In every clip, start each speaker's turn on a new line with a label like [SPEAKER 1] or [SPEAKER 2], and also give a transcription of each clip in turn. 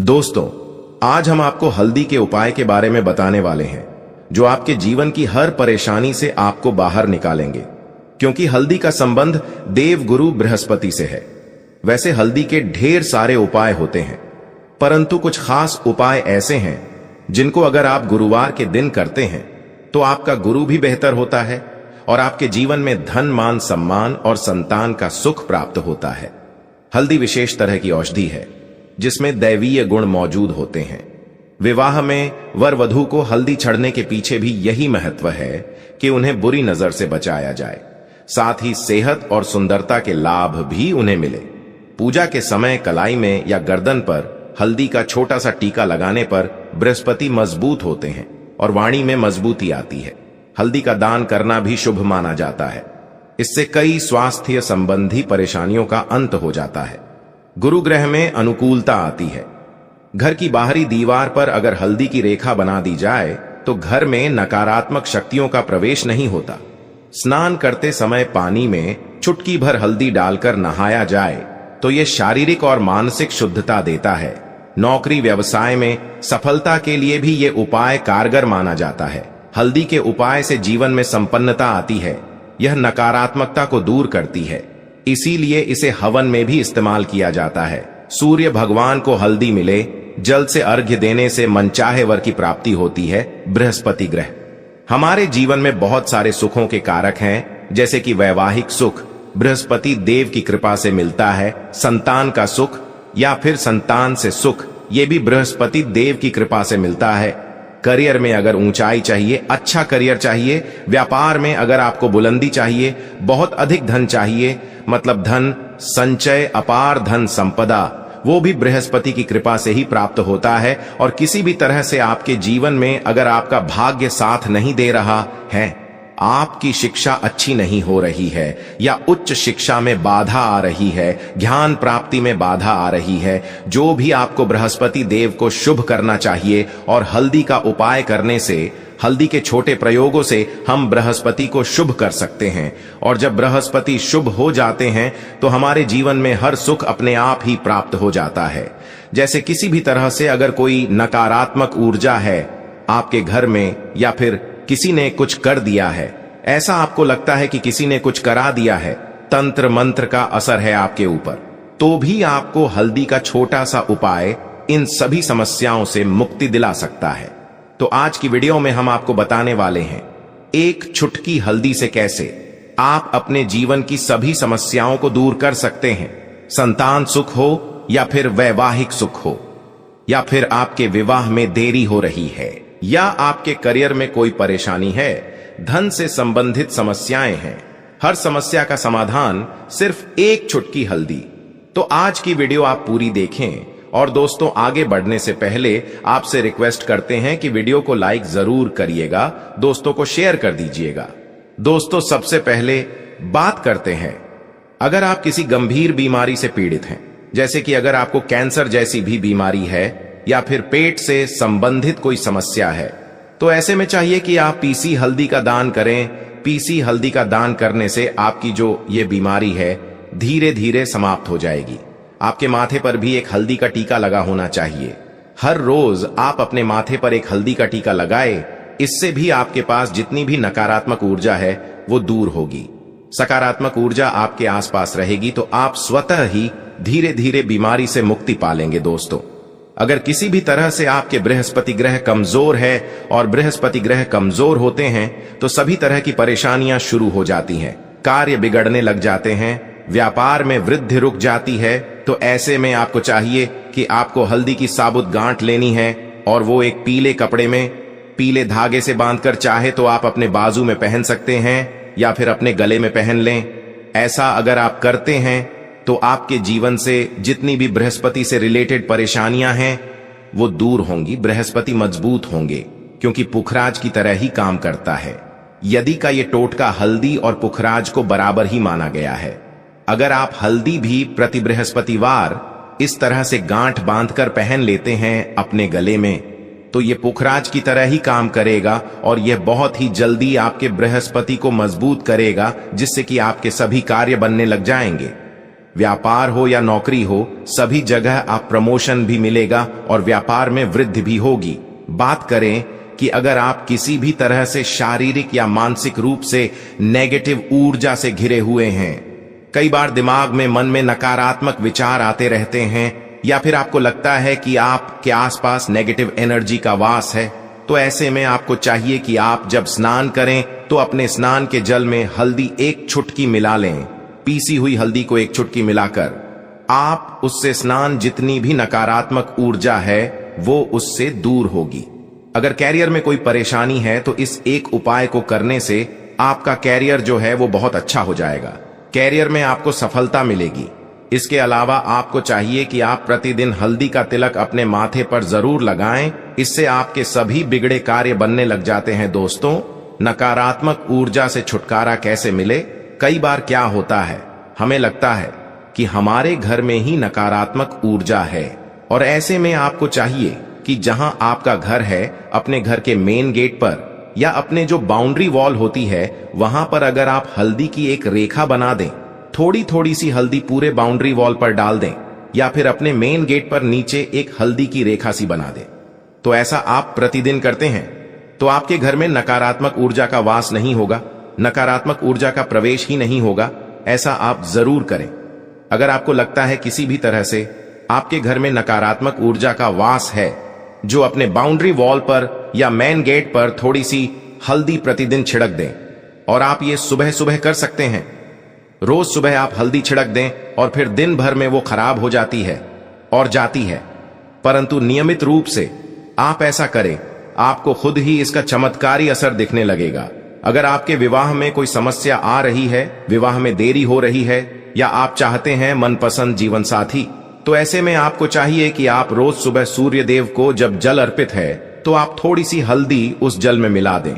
[SPEAKER 1] दोस्तों, आज हम आपको हल्दी के उपाय के बारे में बताने वाले हैं जो आपके जीवन की हर परेशानी से आपको बाहर निकालेंगे। क्योंकि हल्दी का संबंध देव गुरु बृहस्पति से है। वैसे हल्दी के ढेर सारे उपाय होते हैं, परंतु कुछ खास उपाय ऐसे हैं जिनको अगर आप गुरुवार के दिन करते हैं तो आपका गुरु भी बेहतर होता है और आपके जीवन में धन, मान, सम्मान और संतान का सुख प्राप्त होता है। हल्दी विशेष तरह की औषधि है जिसमें दैवीय गुण मौजूद होते हैं। विवाह में वर वधू को हल्दी चढ़ने के पीछे भी यही महत्व है कि उन्हें बुरी नजर से बचाया जाए, साथ ही सेहत और सुंदरता के लाभ भी उन्हें मिले। पूजा के समय कलाई में या गर्दन पर हल्दी का छोटा सा टीका लगाने पर बृहस्पति मजबूत होते हैं और वाणी में मजबूती आती है। हल्दी का दान करना भी शुभ माना जाता है। इससे कई स्वास्थ्य संबंधी परेशानियों का अंत हो जाता है। गुरु ग्रह में अनुकूलता आती है। घर की बाहरी दीवार पर अगर हल्दी की रेखा बना दी जाए तो घर में नकारात्मक शक्तियों का प्रवेश नहीं होता। स्नान करते समय पानी में चुटकी भर हल्दी डालकर नहाया जाए तो यह शारीरिक और मानसिक शुद्धता देता है। नौकरी व्यवसाय में सफलता के लिए भी यह उपाय कारगर माना जाता है। हल्दी के उपाय से जीवन में संपन्नता आती है। यह नकारात्मकता को दूर करती है, इसीलिए इसे हवन में भी इस्तेमाल किया जाता है। सूर्य भगवान को हल्दी मिले, जल से अर्घ्य देने से मनचाहे वर की प्राप्ति होती है। बृहस्पति ग्रह हमारे जीवन में बहुत सारे सुखों के कारक हैं, जैसे कि वैवाहिक सुख बृहस्पति देव की कृपा से मिलता है। संतान का सुख या फिर संतान से सुख, ये भी बृहस्पति देव की कृपा से मिलता है। करियर में अगर ऊंचाई चाहिए, अच्छा करियर चाहिए, व्यापार में अगर आपको बुलंदी चाहिए, बहुत अधिक धन चाहिए, मतलब धन संचय, अपार धन संपदा, वो भी बृहस्पति की कृपा से ही प्राप्त होता है। और किसी भी तरह से आपके जीवन में अगर आपका भाग्य साथ नहीं दे रहा है, आपकी शिक्षा अच्छी नहीं हो रही है या उच्च शिक्षा में बाधा आ रही है, ज्ञान प्राप्ति में बाधा आ रही है, जो भी आपको बृहस्पति देव को शुभ करना चाहिए। और हल्दी का उपाय करने से, हल्दी के छोटे प्रयोगों से हम बृहस्पति को शुभ कर सकते हैं। और जब बृहस्पति शुभ हो जाते हैं तो हमारे जीवन में हर सुख अपने आप ही प्राप्त हो जाता है। जैसे किसी भी तरह से अगर कोई नकारात्मक ऊर्जा है आपके घर में, या फिर किसी ने कुछ कर दिया है, ऐसा आपको लगता है कि किसी ने कुछ करा दिया है, तंत्र मंत्र का असर है आपके ऊपर, तो भी आपको हल्दी का छोटा सा उपाय इन सभी समस्याओं से मुक्ति दिला सकता है। तो आज की वीडियो में हम आपको बताने वाले हैं एक चुटकी हल्दी से कैसे आप अपने जीवन की सभी समस्याओं को दूर कर सकते हैं। संतान सुख हो या फिर वैवाहिक सुख हो, या फिर आपके विवाह में देरी हो रही है, या आपके करियर में कोई परेशानी है, धन से संबंधित समस्याएं हैं, हर समस्या का समाधान सिर्फ एक चुटकी हल्दी। तो आज की वीडियो आप पूरी देखें। और दोस्तों, आगे बढ़ने से पहले आपसे रिक्वेस्ट करते हैं कि वीडियो को लाइक जरूर करिएगा, दोस्तों को शेयर कर दीजिएगा। दोस्तों, सबसे पहले बात करते हैं, अगर आप किसी गंभीर बीमारी से पीड़ित हैं, जैसे कि अगर आपको कैंसर जैसी भी बीमारी है या फिर पेट से संबंधित कोई समस्या है, तो ऐसे में चाहिए कि आप पीसी हल्दी का दान करें। पीसी हल्दी का दान करने से आपकी जो ये बीमारी है धीरे धीरे समाप्त हो जाएगी। आपके माथे पर भी एक हल्दी का टीका लगा होना चाहिए। हर रोज आप अपने माथे पर एक हल्दी का टीका लगाए, इससे भी आपके पास जितनी भी नकारात्मक ऊर्जा है वो दूर होगी, सकारात्मक ऊर्जा आपके आसपास रहेगी, तो आप स्वतः ही धीरे धीरे बीमारी से मुक्ति पालेंगे। दोस्तों, अगर किसी भी तरह से आपके बृहस्पति ग्रह कमजोर है, और बृहस्पति ग्रह कमजोर होते हैं तो सभी तरह की परेशानियां शुरू हो जाती हैं, कार्य बिगड़ने लग जाते हैं, व्यापार में वृद्धि रुक जाती है। तो ऐसे में आपको चाहिए कि आपको हल्दी की साबुत गांठ लेनी है और वो एक पीले कपड़े में पीले धागे से बांधकर, चाहे तो आप अपने बाजू में पहन सकते हैं या फिर अपने गले में पहन लें। ऐसा अगर आप करते हैं तो आपके जीवन से जितनी भी बृहस्पति से रिलेटेड परेशानियां हैं वो दूर होंगी, बृहस्पति मजबूत होंगे, क्योंकि पुखराज की तरह ही काम करता है। यदि का ये टोटका हल्दी और पुखराज को बराबर ही माना गया है। अगर आप हल्दी भी प्रति बृहस्पतिवार इस तरह से गांठ बांधकर पहन लेते हैं अपने गले में, तो ये पुखराज की तरह ही काम करेगा और यह बहुत ही जल्दी आपके बृहस्पति को मजबूत करेगा, जिससे कि आपके सभी कार्य बनने लग जाएंगे। व्यापार हो या नौकरी हो, सभी जगह आप प्रमोशन भी मिलेगा और व्यापार में वृद्धि भी होगी। बात करें कि अगर आप किसी भी तरह से शारीरिक या मानसिक रूप से नेगेटिव ऊर्जा से घिरे हुए हैं, कई बार दिमाग में मन में नकारात्मक विचार आते रहते हैं, या फिर आपको लगता है कि आपके आसपास नेगेटिव एनर्जी का वास है, तो ऐसे में आपको चाहिए कि आप जब स्नान करें तो अपने स्नान के जल में हल्दी एक चुटकी मिला लें। पीसी हुई हल्दी को एक चुटकी मिलाकर आप उससे स्नान, जितनी भी नकारात्मक ऊर्जा है वो उससे दूर होगी। अगर कैरियर में कोई परेशानी है तो इस एक उपाय को करने से आपका कैरियर जो है वो बहुत अच्छा हो जाएगा। कैरियर में आपको सफलता मिलेगी। इसके अलावा आपको चाहिए कि आप प्रतिदिन हल्दी का तिलक अपने माथे पर जरूर लगाएं। इससे आपके सभी बिगड़े कार्य बनने लग जाते हैं। दोस्तों, नकारात्मक ऊर्जा से छुटकारा कैसे मिले? कई बार क्या होता है, हमें लगता है कि हमारे घर में ही नकारात्मक ऊर्जा है, और ऐसे में आपको चाहिए कि जहां आपका घर है, अपने घर के मेन गेट पर या अपने जो बाउंड्री वॉल होती है वहां पर अगर आप हल्दी की एक रेखा बना दें, थोड़ी थोड़ी सी हल्दी पूरे बाउंड्री वॉल पर डाल दें, या फिर अपने मेन गेट पर नीचे एक हल्दी की रेखा सी बना दें, तो ऐसा आप प्रतिदिन करते हैं तो आपके घर में नकारात्मक ऊर्जा का वास नहीं होगा, नकारात्मक ऊर्जा का प्रवेश ही नहीं होगा। ऐसा आप जरूर करें। अगर आपको लगता है किसी भी तरह से आपके घर में नकारात्मक ऊर्जा का वास है, जो अपने बाउंड्री वॉल पर या मेन गेट पर थोड़ी सी हल्दी प्रतिदिन छिड़क दें। और आप ये सुबह सुबह कर सकते हैं। रोज सुबह आप हल्दी छिड़क दें और फिर दिन भर में वो खराब हो जाती है और जाती है, परंतु नियमित रूप से आप ऐसा करें, आपको खुद ही इसका चमत्कारी असर दिखने लगेगा। अगर आपके विवाह में कोई समस्या आ रही है, विवाह में देरी हो रही है, या आप चाहते हैं मनपसंद जीवन साथी, तो ऐसे में आपको चाहिए कि आप रोज सुबह सूर्य देव को जब जल अर्पित है तो आप थोड़ी सी हल्दी उस जल में मिला दें।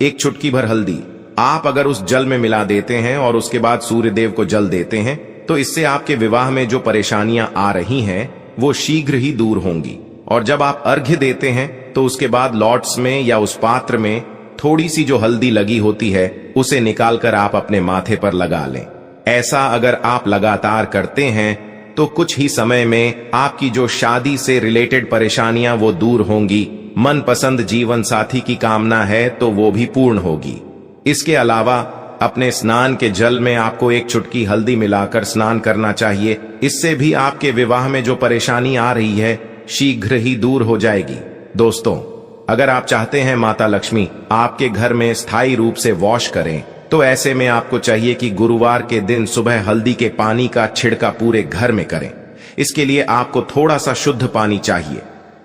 [SPEAKER 1] एक चुटकी भर हल्दी आप अगर उस जल में मिला देते हैं और उसके बाद सूर्य देव को जल देते हैं, तो इससे आपके विवाह में जो परेशानियां आ रही हैं वो शीघ्र ही दूर होंगी। और जब आप अर्घ्य देते हैं तो उसके बाद लॉट्स में या उस पात्र में थोड़ी सी जो हल्दी लगी होती है उसे निकालकर आप अपने माथे पर लगा लें। ऐसा अगर आप लगातार करते हैं तो कुछ ही समय में आपकी जो शादी से रिलेटेड परेशानियां वो दूर होंगी। मनपसंद जीवन साथी की कामना है तो वो भी पूर्ण होगी। इसके अलावा अपने स्नान के जल में आपको एक चुटकी हल्दी मिलाकर स्नान करना चाहिए। इससे भी आपके विवाह में जो परेशानी आ रही है शीघ्र ही दूर हो जाएगी। दोस्तों, अगर आप चाहते हैं माता लक्ष्मी आपके घर में स्थायी रूप से वॉश करें, तो ऐसे में आपको चाहिए कि गुरुवार के दिन सुबह हल्दी के पानी का छिड़का पूरे घर में करें। इसके लिए आपको थोड़ा सा शुद्ध पानी चाहिए,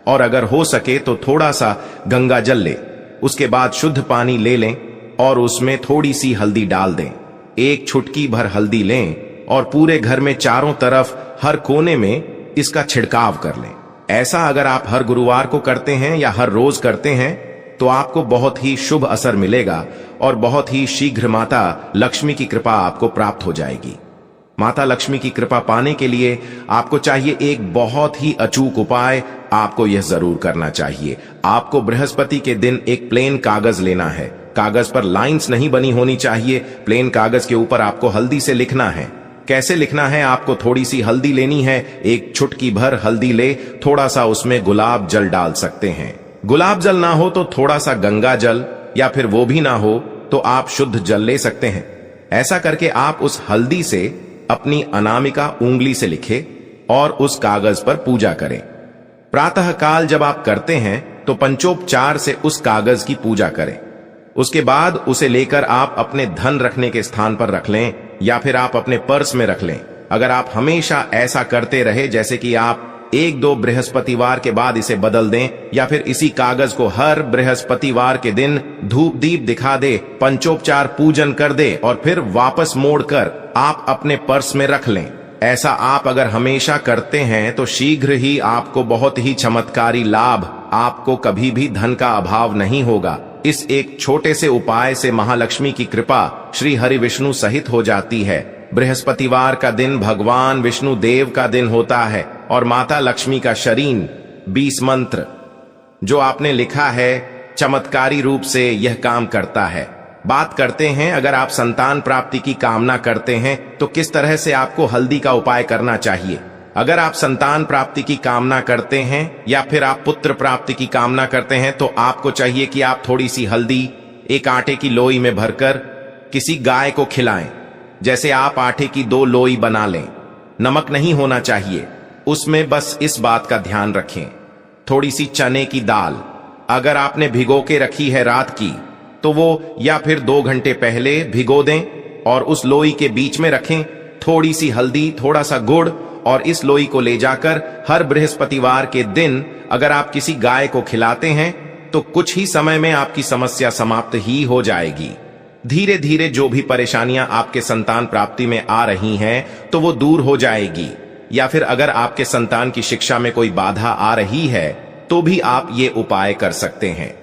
[SPEAKER 1] और अगर हो सके तो थोड़ा सा गंगा जल ले। उसके बाद शुद्ध पानी ले लें और उसमें थोड़ी सी हल्दी डाल दें। एक चुटकी भर हल्दी लें और पूरे घर में चारों तरफ हर कोने में इसका छिड़काव कर लें। ऐसा अगर आप हर गुरुवार को करते हैं या हर रोज करते हैं तो आपको बहुत ही शुभ असर मिलेगा और बहुत ही शीघ्र माता लक्ष्मी की कृपा आपको प्राप्त हो जाएगी। माता लक्ष्मी की कृपा पाने के लिए आपको चाहिए एक बहुत ही अचूक उपाय। आपको यह जरूर करना चाहिए। आपको बृहस्पति के दिन एक प्लेन कागज लेना है। कागज पर लाइंस नहीं बनी होनी चाहिए। प्लेन कागज के ऊपर आपको हल्दी से लिखना है। कैसे लिखना है? आपको थोड़ी सी हल्दी लेनी है, एक चुटकी भर हल्दी ले, थोड़ा सा उसमें गुलाब जल डाल सकते हैं। गुलाब जल ना हो तो थोड़ा सा गंगा जल, या फिर वो भी ना हो तो आप शुद्ध जल ले सकते हैं। ऐसा करके आप उस हल्दी से अपनी अनामिका उंगली से लिखे और उस कागज पर पूजा करें। प्रातः काल जब आप करते हैं तो पंचोपचार से उस कागज की पूजा करें। उसके बाद उसे लेकर आप अपने धन रखने के स्थान पर रख लें या फिर आप अपने पर्स में रख लें। अगर आप हमेशा ऐसा करते रहे, जैसे कि आप 1-2 बृहस्पतिवार के बाद इसे बदल दें या फिर इसी कागज को हर बृहस्पतिवार के दिन धूप दीप दिखा दे, पंचोपचार पूजन कर दे और फिर वापस मोड़कर आप अपने पर्स में रख लें। ऐसा आप अगर हमेशा करते हैं तो शीघ्र ही आपको बहुत ही चमत्कारी लाभ, आपको कभी भी धन का अभाव नहीं होगा। इस एक छोटे से उपाय से महालक्ष्मी की कृपा श्री हरि विष्णु सहित हो जाती है। बृहस्पतिवार का दिन भगवान विष्णु देव का दिन होता है और माता लक्ष्मी का शरीन 20 मंत्र जो आपने लिखा है चमत्कारी रूप से यह काम करता है। बात करते हैं, अगर आप संतान प्राप्ति की कामना करते हैं तो किस तरह से आपको हल्दी का उपाय करना चाहिए। अगर आप संतान प्राप्ति की कामना करते हैं या फिर आप पुत्र प्राप्ति की कामना करते हैं तो आपको चाहिए कि आप थोड़ी सी हल्दी एक आटे की लोई में भरकर किसी गाय को खिलाएं। जैसे आप आटे की 2 लोई बना लें, नमक नहीं होना चाहिए उसमें, बस इस बात का ध्यान रखें। थोड़ी सी चने की दाल अगर आपने भिगो के रखी है रात की तो वो या फिर 2 घंटे पहले भिगो दें और उस लोई के बीच में रखें थोड़ी सी हल्दी, थोड़ा सा गुड़, और इस लोई को ले जाकर हर बृहस्पतिवार के दिन अगर आप किसी गाय को खिलाते हैं तो कुछ ही समय में आपकी समस्या समाप्त ही हो जाएगी। धीरे धीरे जो भी परेशानियां आपके संतान प्राप्ति में आ रही हैं तो वो दूर हो जाएगी। या फिर अगर आपके संतान की शिक्षा में कोई बाधा आ रही है तो भी आप ये उपाय कर सकते हैं।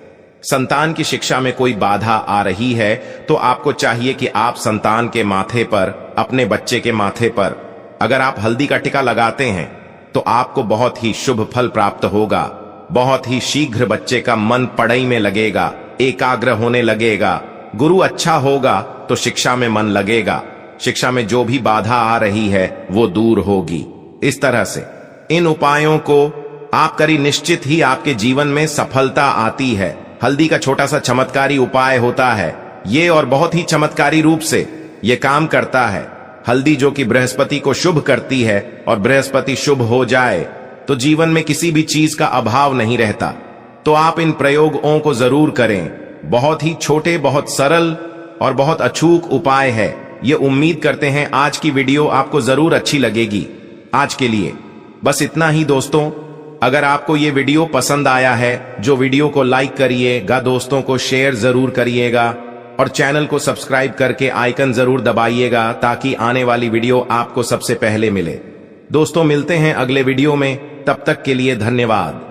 [SPEAKER 1] संतान की शिक्षा में कोई बाधा आ रही है तो आपको चाहिए कि आप संतान के माथे पर, अपने बच्चे के माथे पर अगर आप हल्दी का टिका लगाते हैं तो आपको बहुत ही शुभ फल प्राप्त होगा। बहुत ही शीघ्र बच्चे का मन पढ़ाई में लगेगा, एकाग्र होने लगेगा। गुरु अच्छा होगा तो शिक्षा में मन लगेगा। शिक्षा में जो भी बाधा आ रही है वो दूर होगी। इस तरह से इन उपायों को आप करी, निश्चित ही आपके जीवन में सफलता आती है। हल्दी का छोटा सा चमत्कारी उपाय होता है ये, और बहुत ही चमत्कारी रूप से ये काम करता है। हल्दी जो कि बृहस्पति को शुभ करती है, और बृहस्पति शुभ हो जाए तो जीवन में किसी भी चीज का अभाव नहीं रहता। तो आप इन प्रयोगों को जरूर करें। बहुत ही छोटे, बहुत सरल और बहुत अचूक उपाय है। ये उम्मीद करते हैं आज की वीडियो आपको जरूर अच्छी लगेगी। आज के लिए बस इतना ही दोस्तों। अगर आपको ये वीडियो पसंद आया है, जो वीडियो को लाइक करिएगा, दोस्तों को शेयर जरूर करिएगा और चैनल को सब्सक्राइब करके आइकन जरूर दबाइएगा ताकि आने वाली वीडियो आपको सबसे पहले मिले। दोस्तों मिलते हैं अगले वीडियो में, तब तक के लिए धन्यवाद।